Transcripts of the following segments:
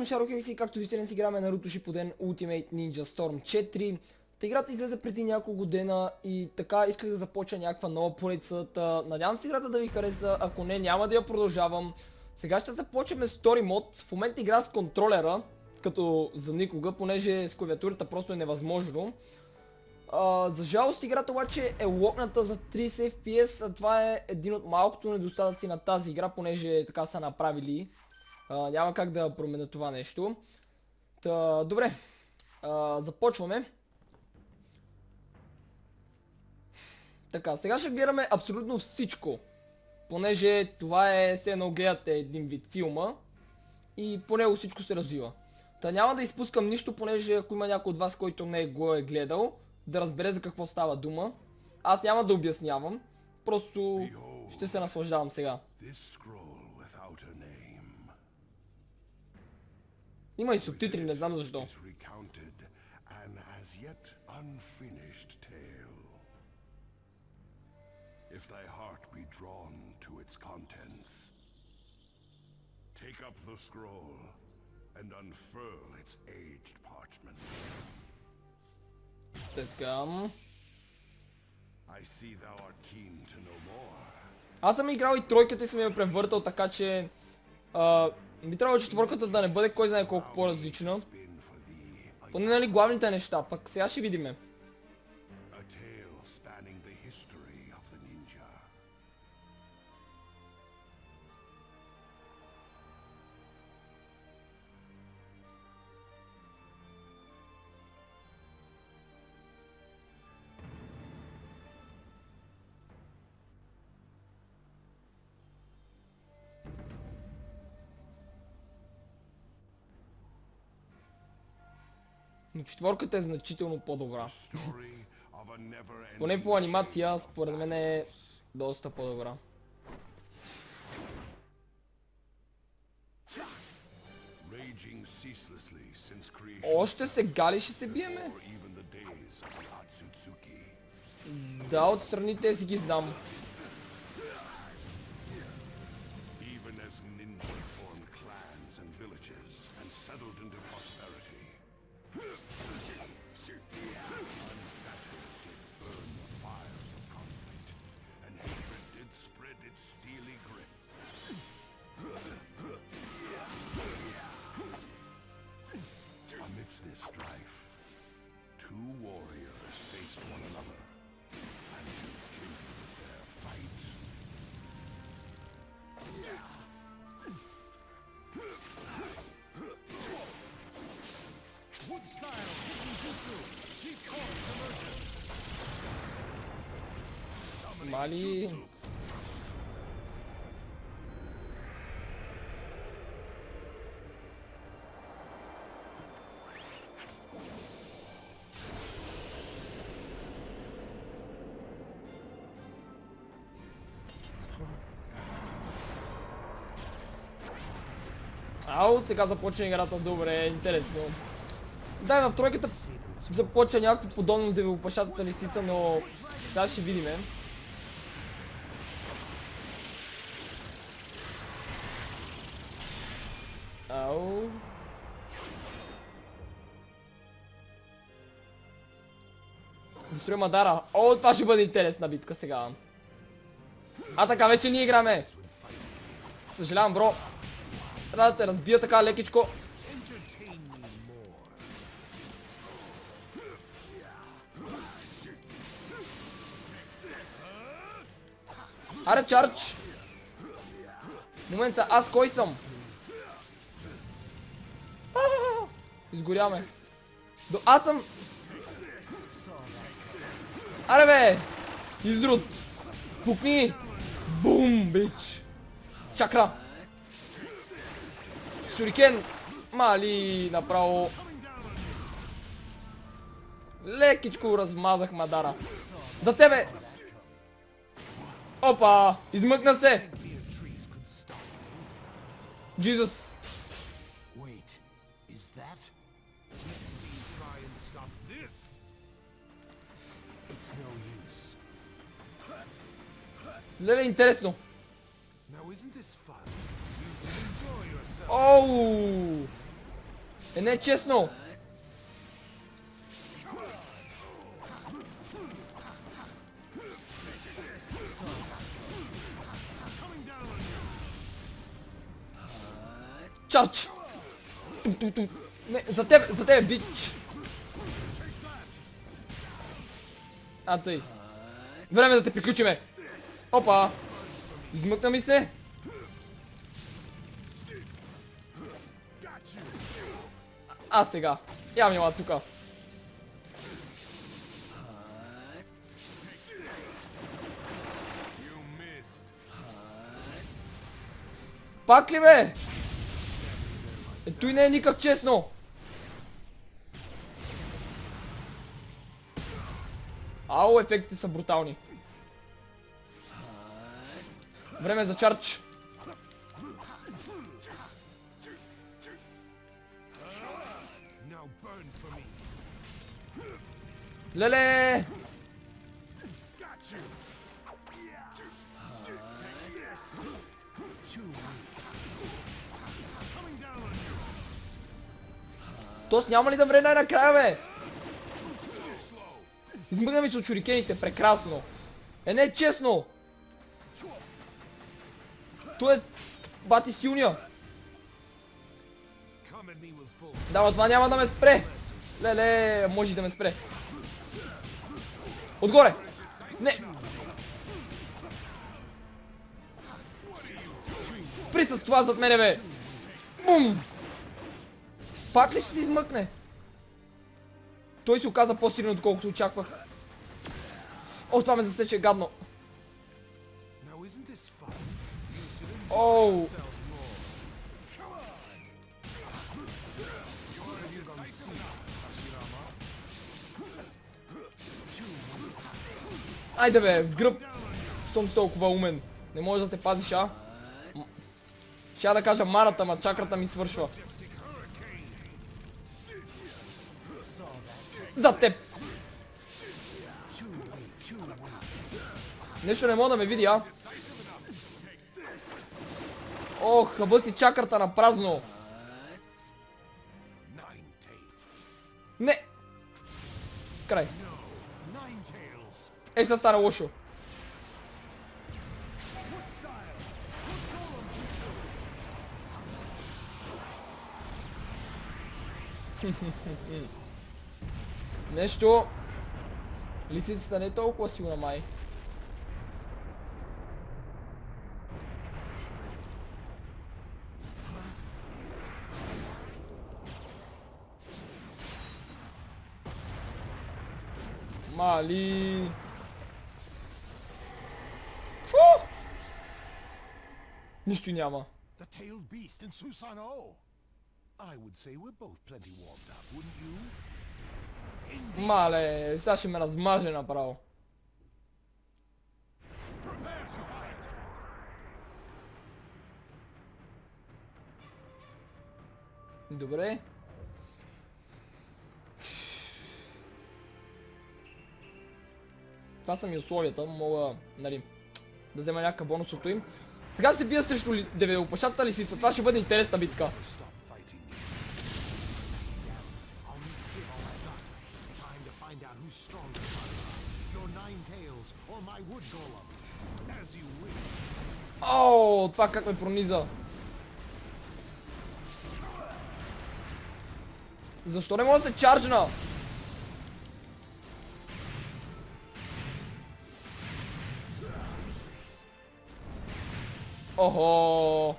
съм Шарохекс и както вижте, днес играме Naruto Shippuden Ultimate Ninja Storm 4. Играта излезе преди няколко дена и така исках да започна някаква нова поредица. Надявам се играта да ви хареса, ако не, няма да я продължавам. Сега ще започнем Story Mode. В момента игра с контролера, като за никога, понеже с клавиатурата просто е невъзможно. За жалост играта обаче е локната за 30 FPS, а това е един от малкото недостатъци на тази игра, понеже така са направили. Няма как да променя това нещо. Добре, започваме. Така, сега ще гледаме абсолютно всичко, понеже това е все едно гледате един вид филма и по него всичко се развива. Няма да изпускам нищо, понеже ако има някой от вас, който не го е гледал, да разбере за какво става дума. Аз няма да обяснявам, просто ще се наслаждавам сега. Има и субтитри, не знам защо. If thy heart be drawn to its contents, take up the scroll and unfurl its aged parchment. Така. I see thou art keen to know more. Аз съм играл и тройката и съм я превъртал, така че би трябвало четвърката да не бъде кой знае колко по-различна. Поне нали главните неща, пък сега ще видиме. Но четвърката е значително по-добра. Поне по анимация, според мен е доста по-добра. Още сега ли ще се биеме? Да, отстрани тези ги знам. This strife, two warriors face one another and continue their fight. Wood style jutsu, deep force emergence. Мали. Ау, сега започна играта добре, интересно. Да, в тройката започва някакво подобно за опашатата листица, но сега ще видиме. Ау. Деструя Мадара. О, това ще бъде интересна битка сега. А така, вече ние играме. Съжалявам, бро. Трябва да те разбия така лекичко. Аре, чардж! Момент са, аз кой съм? Изгоряме. Аз съм... Аре бе! Изрут! Пукни! Бум, бич! Чакра! Шурикен! Мали, направо... Лекичко размазах Мадара. За тебе! Опа! Измъкна се! Джизус! Леле, интересно! Оу! Не е честно! Чарч! Не, за тебе, бич! А, тъй. Време да те приключиме! Опа! Измъкна ми се! А сега! Я ми ела тука! Пак ли бе? Той не е никак честно! Ау, ефектите са брутални. Време за чарч. Леле! Тос няма ли да мре най-накрая, бе? Измъгна ми се от шурикените, прекрасно. Не е честно. Той е бати силния. Да, това няма да ме спре. Леле, може и да ме спре. Отгоре. Не. Спри с това зад мене, бе. Бум. Пак ли ще се измъкне? Той се оказа по-силен, отколкото очаквах. О, това ме засече гадно. Оу. Айде бе, в гръб. Щом си толкова умен. Не можеш да се пазиш, а? Ще да кажа маната, ма чакрата ми свършва. За теб! Нещо не мога да ме види, а? Ох, хъба си чакрата на празно. Не! Край. Ей, сега стана лошо. Нещо... Лисицата не е толкова силна, май. Мали... Фу! Нищо няма. The tailed beast in Susanoo. I would say we're both plenty warmed up, wouldn't you? Мале, сега ще ме размаже направо. Prepare to fight. Добре. Това са ми условията, мога, нали, да взема някакъв бонус от им. Сега ще се бия срещу девелопашата лисица, това ще бъде интересна битка. Stop fighting me. I'll need to give all I got. Time to find out who's stronger. Your nine tails or my wood golem. As you wish. Оу, това как ме прониза. Защо не мога да се чарджна? Охо.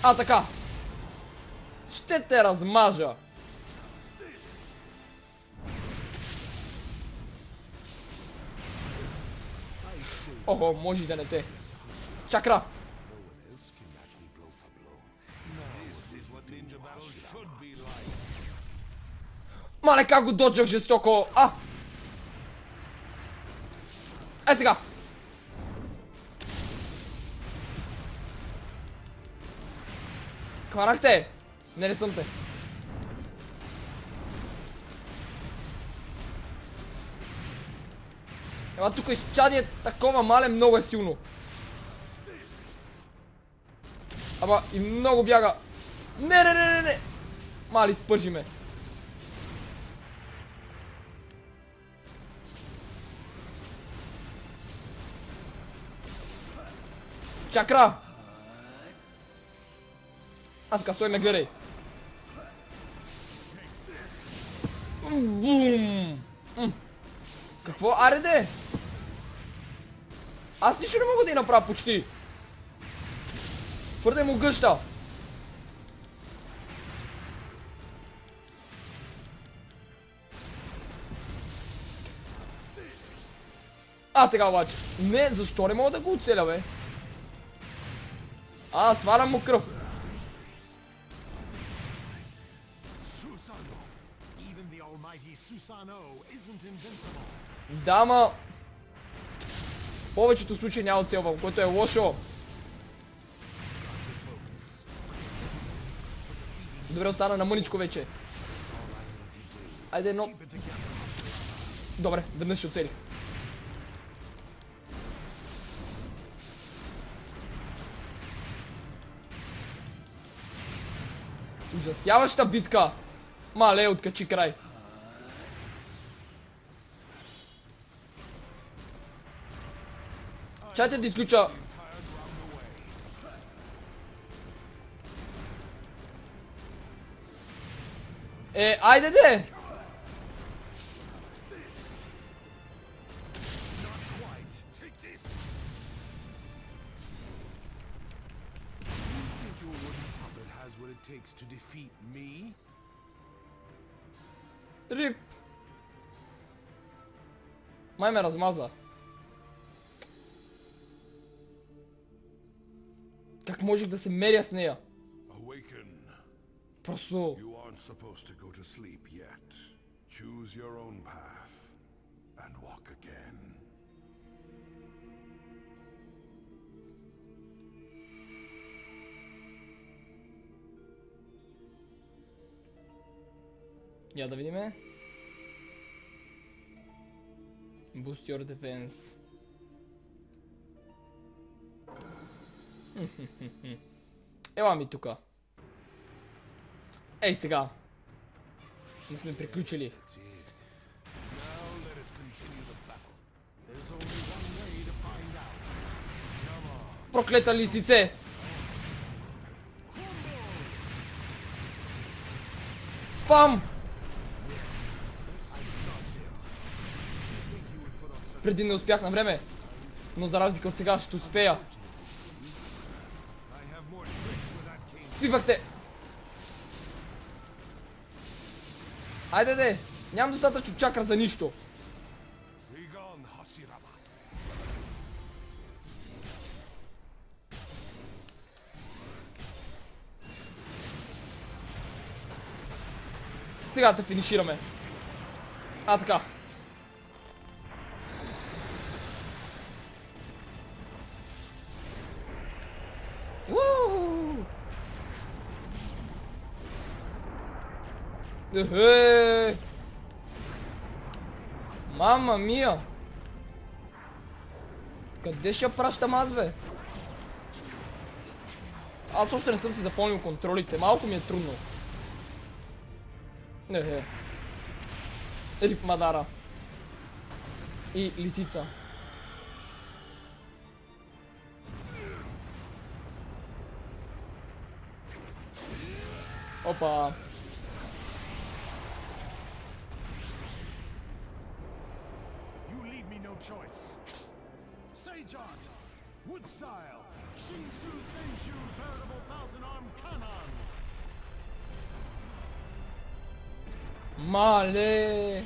А, така. Ще те размажа. Охо, може и да не те. Чакра. Мале, как го доджах жестоко. А! Е сега! Хванах те! Не съм те. Ела тук изчадие такова мале много е силно. Абе Ама и много бяга. Не. Мали, спържи ме. Чакра! А, така, стой, ме гледай. Бум! Какво? Аре де! Аз нищо не мога да й направя почти. Твърде му гъща. А сега обаче. Не, защо не мога да го оцеля, бе? Свалям му кръв. Susano. Even the almighty Susano isn't invincible. Да, ма... В повечето случаи няма оцелвам, което е лошо. Добре, остана на мъничко вече. Айде едно... Добре, веднъж ще оцелих. Ужасяваща битка! Мале, откачи край. Чайте да изключа. Айде де! Takes to defeat me? Рип! Май ме размаза. Как можех да се меря с нея? Awaken. Просто... You aren't supposed to go to sleep yet. Choose your own path and walk again. Я да видиме. Boost your defense. Ела ми тука. Ей сега. Не сме приключили. That's it. Now let us continue the battle. There's only one way to find out. Come on. Проклета лисице! Спам! Преди не успях на време, но за разлика от сега ще успея. Свивахте! Айде де! Нямам достатъчно чакра за нищо. Сега те финишираме. Така. Мама мия! Къде ще я пращам аз, бе? Аз още не съм си запомнил контролите, малко ми е трудно. Рип Мадара. И лисица. Опа. You leave me no choice. Sage art, wood style, Shinsu Seishu, veritable thousand-armed cannon. Мале!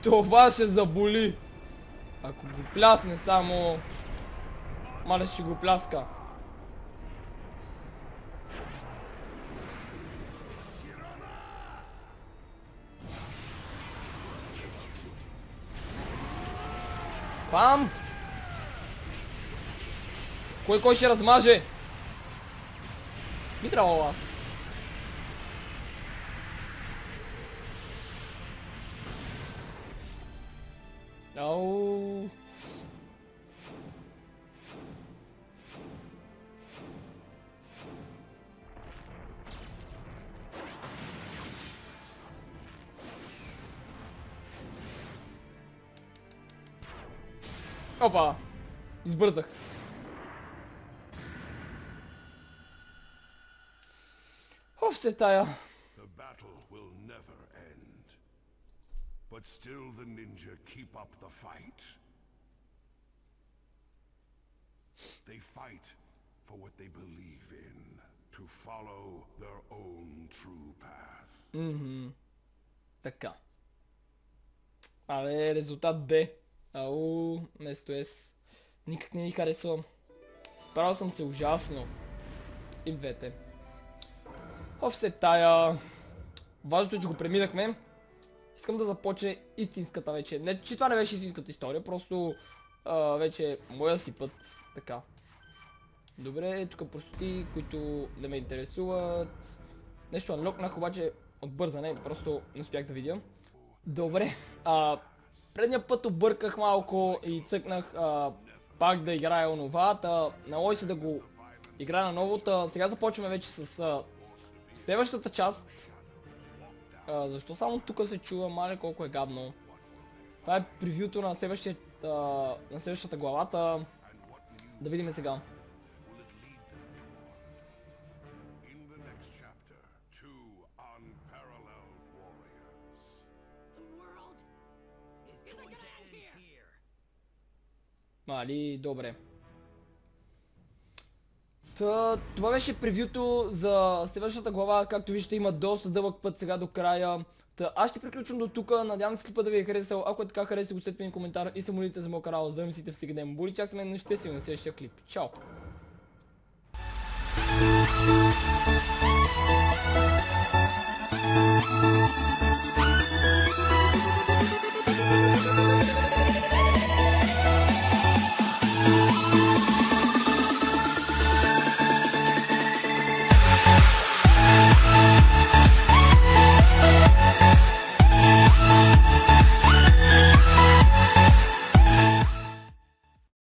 Това ще заболи! Ако го плясне само... Мале ще го пляска. Спам! Кой ще размаже? Би трябвало аз. Ау. Опа! Избързах. Оф, тая. The battle will never end. But still the ninja keep up the fight. They fight for what they believe in, to follow their own true path. Така. Абе, резултат Б. Ау, вместо С. Никак не ми харесва. Справил съм се ужасно. И двете. Офсет тая. Важното е, че го преминахме. Искам да започне истинската вече. Не, че това не беше истинската история, просто вече моя си път. Така. Добре, тук простоти, които да ме интересуват. Нещо анлокнах, обаче от бързане, просто не успях да видя. Добре, предния път обърках малко и цъкнах пак да играя онова, наложи се да го играя наново, сега започваме вече с следващата част. Защо само тук се чува, мале колко е гадно. Това е превюто на следващата главата. Да видим сега. In the next chapter, two unparalleled warriors. The world is going to end here. Мали, добре. Това беше превюто за следващата глава. Както виждате, има доста дълъг път сега до края. Аз ще приключвам до тук. Надявам се клипа да ви е харесал. Ако е така, харесайте го, оставете ми коментар и се молите за моя канал, за да мислите всеки ден. Боли, чак се мен, ще си на следващия клип. Чао!